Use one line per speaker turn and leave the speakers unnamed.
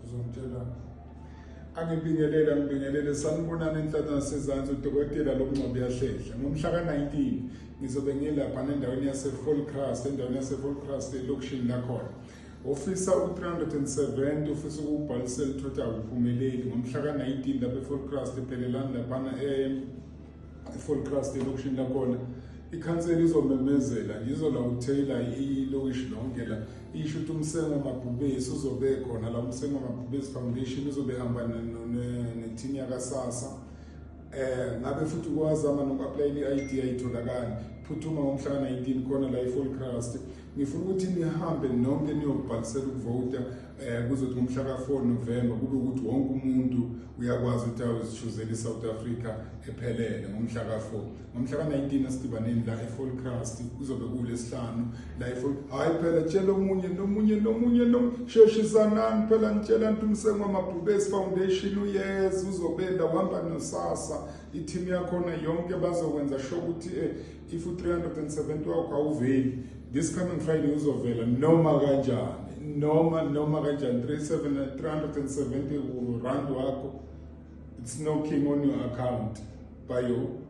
uzongitshela ngibingelele sanibonana enhlanhla sezantsi udokotela lokunqoba yahlehla ngomhla ka-19 ngizobe ngilapha endaweni yase-Volkrust elokishini lakhona ofisa u-370 ufisa ukubhalisela ukuthi awuphumeleli ngomhla ka-19 lapha e-Volkrust ephelelani laphana e-Volkrust elokishini lakhona ikhanseli izomemezela ngizolawuthela ilokishi lonke la isho ukuthi umsengo mabhubesi uzobe khona la umsengo mabhubesi foundation izobe hamba ne-team yakasasa ngabe futhi ukwazama noku-aplayela i-ID ayitholakali phuthuma ngomhla ka-19 khona la e-Volkrust ngifuna ukuthi nihambe nonke niyobhalisela ukuvota kuzothi ngomhla ka-4 November kube ukuthi wonke umuntu uyakwazi ukuthi ayozichuzela i-South Africa ephelele ngomhla ka-4 ngomhla ka-19 asidibaneni la e-Volkrust kuzobe kulesihlanu la hayi phela tshela nomunye sheshisanani phela nitshela nti umsengo wamabhubesi foundation uyeza uzobenda uhamba nosasa i-team yakhona yonke bazokwenza sure ukuthi if u-370 wakho awuveli this coming Friday uzovela noma kanjani noma kanjani 370 rand wakho it's no king on your account bayo